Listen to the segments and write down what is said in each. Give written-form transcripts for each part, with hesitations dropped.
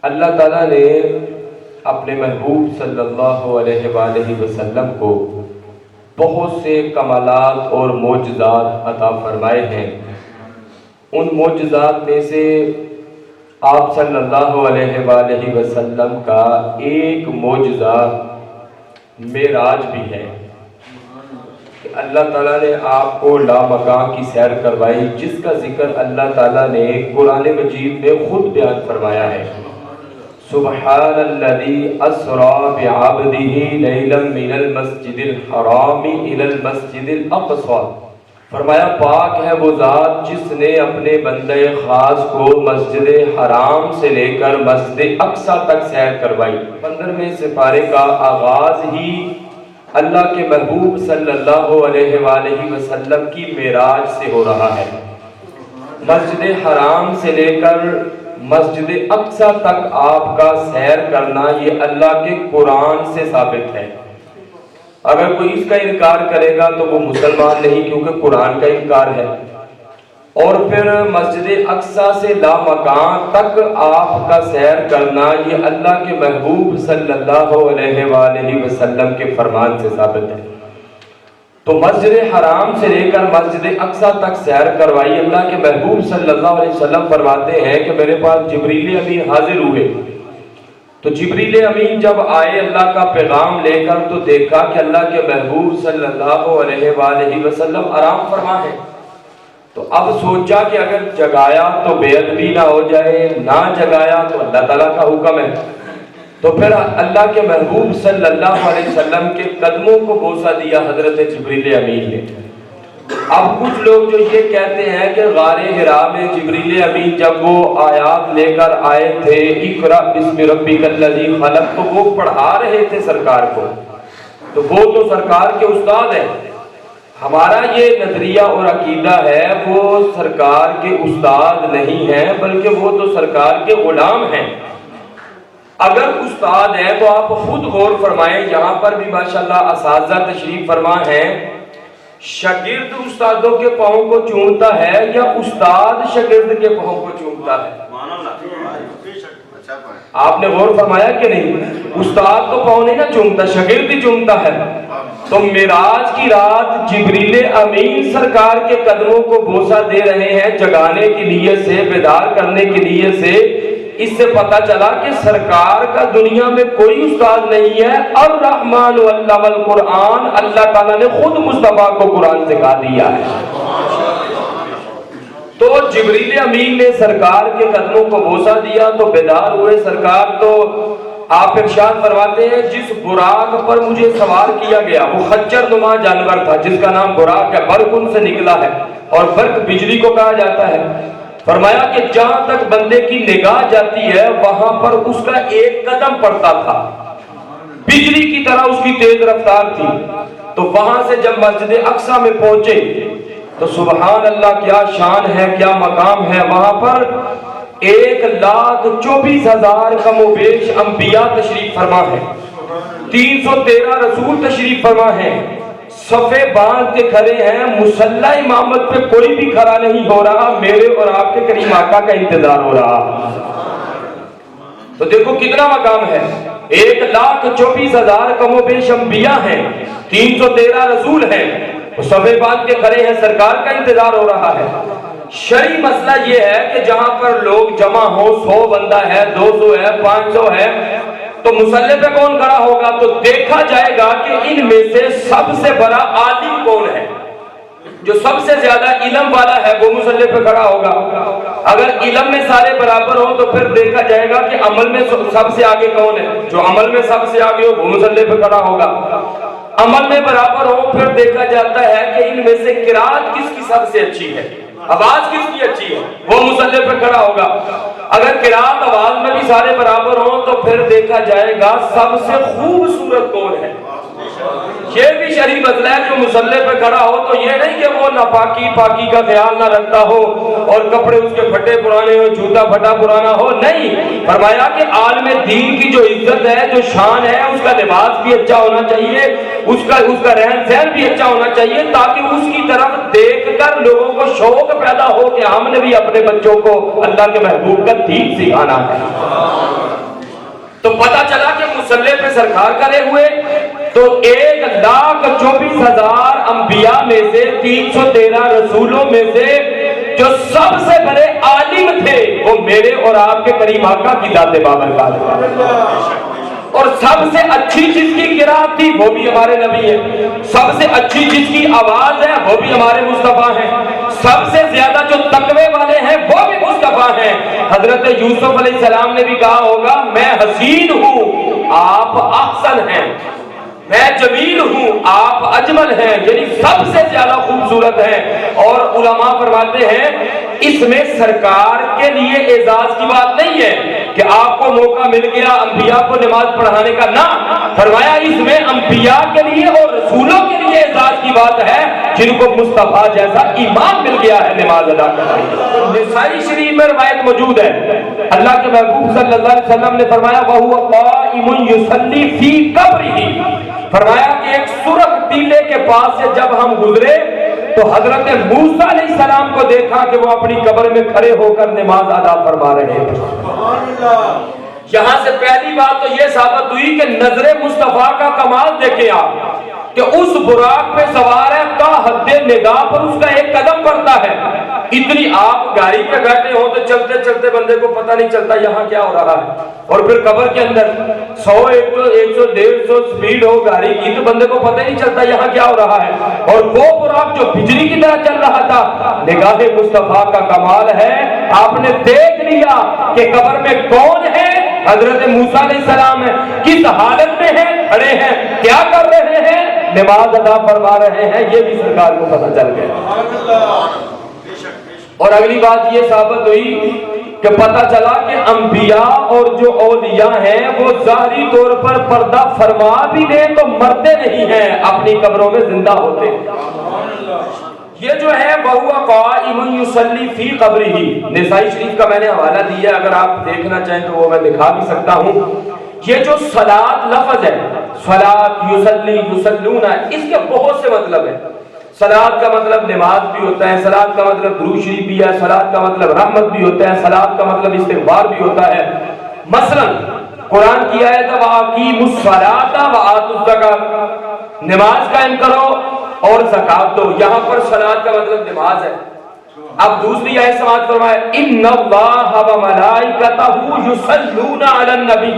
اللہ تعالیٰ نے اپنے محبوب صلی اللہ علیہ وآلہ وسلم کو بہت سے کمالات اور معجزات عطا فرمائے ہیں۔ ان معجزات میں سے آپ صلی اللہ علیہ وآلہ وسلم کا ایک معجزہ معراج بھی ہے کہ اللہ تعالیٰ نے آپ کو لامکان کی سیر کروائی، جس کا ذکر اللہ تعالیٰ نے قرآن مجید میں خود بیان فرمایا ہے۔ سبحان الذی اسری بعبدہ لیلا من المسجد الحرام الی المسجد الاقصی، فرمایا پاک ہے وہ ذات جس نے اپنے بندے خاص کو مسجد حرام سے لے کر مسجد اقصی تک سیر کروائی۔ 15ویں سپارے کا آغاز ہی اللہ کے محبوب صلی اللہ علیہ وآلہ وسلم کی معراج سے ہو رہا ہے۔ مسجد حرام سے لے کر مسجد اقصی تک آپ کا سیر کرنا یہ اللہ کے قرآن سے ثابت ہے۔ اگر کوئی اس کا انکار کرے گا تو وہ مسلمان نہیں، کیونکہ قرآن کا انکار ہے۔ اور پھر مسجد اقصی سے لامکان تک آپ کا سیر کرنا یہ اللہ کے محبوب صلی اللہ علیہ وآلہ وسلم کے فرمان سے ثابت ہے۔ تو مسجد حرام سے لے کر مسجد اقصی تک سیر کروائی۔ اللہ کے محبوب صلی اللہ علیہ وسلم فرماتے ہیں کہ میرے پاس جبریل امین حاضر ہوئے، تو جبریل امین جب آئے اللہ کا پیغام لے کر تو دیکھا کہ اللہ کے محبوب صلی اللہ علیہ وآلہ وسلم آرام فرما ہے۔ تو اب سوچا کہ اگر جگایا تو بے ادبی نہ ہو جائے، نہ جگایا تو اللہ تعالیٰ کا حکم ہے۔ تو پھر اللہ کے محبوب صلی اللہ علیہ وسلم کے قدموں کو بوسہ دیا حضرت جبریل امین نے۔ اب کچھ لوگ جو یہ کہتے ہیں کہ غار حرا میں جبریل امین جب وہ آیات لے کر آئے تھے اقرأ بسم ربک الذی خلق، تو وہ پڑھا رہے تھے سرکار کو، تو وہ تو سرکار کے استاد ہیں۔ ہمارا یہ نظریہ اور عقیدہ ہے وہ سرکار کے استاد نہیں ہیں، بلکہ وہ تو سرکار کے غلام ہیں۔ اگر استاد ہیں تو آپ خود غور فرمائیں، یہاں پر بھی ماشاءاللہ اساتذہ تشریف فرما ہیں، شاگرد استادوں کے پاؤں کو چومتا ہے یا استاد شاگرد کے پاؤں کو چومتا ہے؟ آپ نے غور فرمایا کہ نہیں؟ استاد تو پاؤں نہیں نہ چومتا، شاگرد ہی چومتا ہے۔ تو معراج کی رات جبریل امین سرکار کے قدموں کو بوسہ دے رہے ہیں، جگانے کی نیت سے، بیدار کرنے کی نیت سے۔ اس سے پتہ چلا کہ سرکار کا دنیا میں کوئی استاد نہیں ہے۔ الرحمن علم القرآن، اللہ تعالیٰ نے خود مصطفیٰ کو قرآن سکھا دیا ہے۔ تو جبریل امین نے سرکار کے قدموں کو بوسہ دیا تو بیدار ہوئے سرکار۔ تو آپ ارشاد فرماتے ہیں جس براق پر مجھے سوار کیا گیا وہ خچر نما جانور تھا جس کا نام براق ہے، برق ان سے نکلا ہے، اور برق بجلی کو کہا جاتا ہے۔ فرمایا کہ جہاں تک بندے کی نگاہ جاتی ہے وہاں پر اس کا ایک قدم پڑتا تھا، بجلی کی طرح اس کی تیز رفتار تھی۔ تو وہاں سے جب مسجد اقصی میں پہنچے تو سبحان اللہ کیا شان ہے، کیا مقام ہے۔ وہاں پر 1,24,000 کم و بیش انبیاء تشریف فرما ہے، 313 رسول تشریف فرما ہے، صفے باندھ کے کھڑے ہیں، مصلی امامت پہ کوئی بھی کھڑا نہیں ہو رہا، میرے اور آپ کے کریم آقا کا انتظار ہو رہا۔ تو دیکھو کتنا مقام ہے، 1,24,000 کم و بیش انبیاء ہیں، 313 رسول ہیں، صفے باندھ کے کھڑے ہیں، سرکار کا انتظار ہو رہا ہے۔ شرعی مسئلہ یہ ہے کہ جہاں پر لوگ جمع ہو، 100 بندہ ہے، 200 ہے، 500 ہے، تو مصلی پہ کون کھڑا ہوگا؟ تو دیکھا جائے گا کہ ان میں سے سب سے بڑا عالم کون ہے، جو سب سے زیادہ علم والا ہے وہ مصلی پہ کھڑا ہوگا۔ اگر علم میں سارے برابر ہوں تو پھر دیکھا جائے گا کہ عمل میں سب سے آگے کون ہے، جو عمل میں سب سے آگے ہو وہ مصلی پہ کھڑا ہوگا۔ عمل میں برابر ہو پھر دیکھا جاتا ہے کہ ان میں سے قرات کس کی سب سے اچھی ہے، آواز کس کی اچھی ہے، وہ مصلی پہ کھڑا ہوگا۔ اگر قرات آواز میں بھی سارے برابر ہوں تو پھر دیکھا جائے گا سب سے خوبصورت کون ہے۔ یہ بھی شرعی مسئلہ ہے، جو مصلی پہ کھڑا ہو تو یہ نہیں کہ وہ ناپاکی پاکی کا خیال نہ رکھتا ہو اور کپڑے اس کے پھٹے پرانے ہو، جوتا پھٹا پرانا ہو، نہیں۔ فرمایا کہ عالم دین کی جو عزت ہے، جو شان ہے، اس کا لباس بھی اچھا ہونا چاہیے، اس کا رہن سہن بھی اچھا ہونا چاہیے، تاکہ اس کی طرف دیکھ کر لوگوں کو شوق پیدا ہو کہ ہم نے بھی اپنے بچوں کو اللہ کے محبوب کا دین سکھانا ہے۔ تو پتا چلا کہ مصلی پہ سرکار کرے ہوئے تو 1,24,000 انبیاء میں سے 313 رسولوں میں سے جو سب سے بڑے عالم تھے وہ میرے اور آپ کے کریم آقا کی ذات بابرکات ہے، اور سب سے اچھی جس کی قرات تھی وہ بھی ہمارے نبی ہے، سب سے اچھی جس کی آواز ہے وہ بھی ہمارے مصطفیٰ ہیں، سب سے زیادہ جو تقوی والے ہیں وہ بھی مصطفیٰ ہیں۔ حضرت یوسف علیہ السلام نے بھی کہا ہوگا میں حسین ہوں آپ احسن ہیں، میں جمیل ہوں آپ اجمل ہیں، یعنی سب سے زیادہ خوبصورت ہیں۔ اور علماء فرماتے ہیں اس میں سرکار کے لیے اعزاز کی بات نہیں ہے کہ آپ کو موقع مل گیا انبیاء کو نماز پڑھانے کا، نہ، فرمایا اس میں انبیاء کے لیے اور رسولوں کے لیے اعزاز کی بات ہے جن کو مصطفیٰ جیسا ایمان مل گیا ہے نماز ادا کرنے کی۔ نسائی شریف میں روایت موجود ہے، اللہ کے محبوب صلی اللہ علیہ وسلم نے فرمایا وَهُوَ قَائِمٌ يُصَلِّي فِي قَبْرِهِ، فرمایا کہ ایک سرخ ٹیلے کے پاس سے جب ہم گزرے تو حضرت موسیٰ علیہ السلام کو دیکھا کہ وہ اپنی قبر میں کھڑے ہو کر نماز ادا فرما رہے ہیں۔ یہاں سے پہلی بات تو یہ ثابت ہوئی کہ نظر مصطفیٰ کا کمال دیکھیں آپ کہ اس براق پہ سوار ہے تا حد نگاہ پر اس کا ایک قدم پڑتا ہے۔ اتنی آپ گاڑی پہ بیٹھے ہوں تو چلتے چلتے بندے کو پتہ نہیں چلتا یہاں کیا ہو رہا ہے، اور پھر قبر کے اندر 100 100 150 سپیڈ ہو گاڑی کی تو بندے کو پتہ نہیں چلتا یہاں کیا ہو رہا ہے، اور وہ براق جو بجلی کی طرح چل رہا تھا، نگاہ مصطفیٰ کا کمال ہے آپ نے دیکھ لیا کہ قبر میں کون ہے، حضرت موسیٰ علیہ السلام ہے، کس حالت میں ہیں، کھڑے ہیں، کیا کر رہے ہیں، نماز ادا فرما رہے ہیں، یہ بھی سرکار کو پتہ چل گیا۔ اور اگلی بات یہ ثابت ہوئی کہ پتہ چلا کہ انبیاء اور جو اولیاء ہیں وہ ظاہری طور پر پردہ فرما بھی دیں تو مرتے نہیں ہیں، اپنی قبروں میں زندہ ہوتے ہیں۔ یہ جو ہے وَهُوَ قَائِمٌ يُصَلِّي فِي قَبْرِهِ، نسائی شریف کا میں نے حوالہ دیا ہے، اگر آپ دیکھنا چاہیں تو وہ میں دکھا بھی سکتا ہوں۔ یہ جو صلاۃ لفظ ہے، صلاۃ یصلی یصلون، اس کے بہت سے مطلب ہیں۔ صلاۃ کا مطلب نماز بھی ہوتا ہے، صلاۃ کا مطلب درود شریف بھی ہے، صلاۃ کا مطلب رحمت بھی ہوتا ہے، صلاۃ کا مطلب استغفار بھی ہوتا ہے۔ مثلا قرآن کی آیت وَأَقِیمُوا الصَّلَاةَ وَآتُوا الزَّکَاةَ، نماز قائم کرو اور زکات دو، یہاں پر صلاۃ کا مطلب نماز ہے۔ اب دوسری آیت سماعت فرمائے ان اللہ وملائکتہ یصلون علی النبی،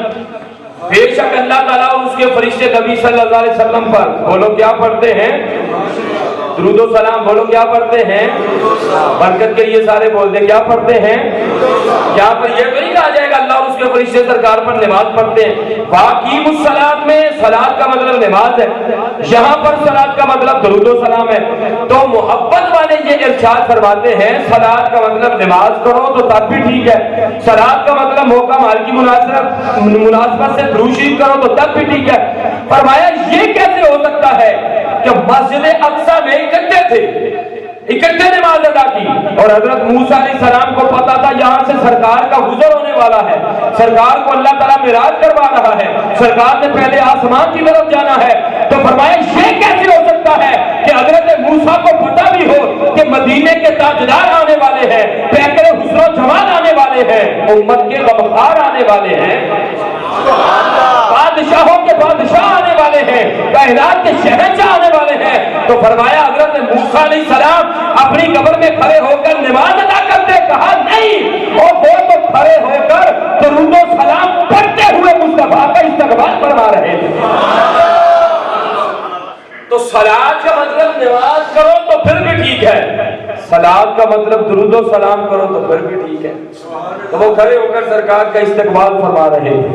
بے شک اللہ تعالیٰ اور اس کے فرشتے نبی صلی اللہ علیہ وسلم پر، بولو کیا پڑھتے ہیں، درود و سلام، بولو کیا پڑھتے ہیں، برکت کے لیے سارے بول دیں کیا پڑھتے ہیں۔ یہاں پر یہ تو نہیں کہا جائے گا اللہ اور اس کے فرشتے سرکار پر نماز پڑھتے ہیں، واقیم الصلاۃ میں صلاۃ کا مطلب نماز ہے، یہاں پر صلاۃ کا مطلب درود و سلام ہے۔ تو محبت والے یہ ارشاد فرماتے ہیں صلاۃ کا مطلب نماز کرو تو تب بھی ٹھیک ہے، صلاۃ کا مطلب موقع مال کی مناسبت سے درود شریف کرو تو تب بھی ٹھیک ہے۔ فرمایا یہ کیسے ہو سکتا ہے کہ مسجد اقصیٰ میں اکٹھے تھے، اکٹھے نماز ادا کی، اور حضرت موسیٰ علیہ السلام کو پتا تھا یہاں سے سرکار کا گزر ہونے والا ہے، سرکار کو اللہ تعالیٰ معراج کروا رہا ہے، سرکار نے پہلے آسمان کی طرف جانا ہے، تو فرمایا یہ کیسے ہو سکتا ہے کہ حضرت موسیٰ کو پتا بھی ہو کہ مدینے کے تاجدار آنے والے ہیں، پیکر حسن و جمال آنے والے ہیں، امت کے غمخوار آنے والے ہیں، بادشاہوں کے بادشاہ آنے والے ہیں، کائنات کے شہنشاہ آنے والے ہیں، تو فرمایا حضرت موسیٰ علیہ السلام اپنی قبر میں کھڑے ہو کر نماز ادا کرتے، کہا نہیں، اور وہ تو کھڑے ہو کر درود و سلام پڑھتے ہوئے مصطفیٰ کا استقبال فرما رہے تھے۔ تو صلاۃ کا مطلب نماز کرو تو پھر بھی ٹھیک ہے، صلاۃ کا مطلب درود و سلام کرو تو پھر بھی ٹھیک ہے۔ تو وہ کھڑے ہو کر سرکار کا استقبال فرما رہے تھے۔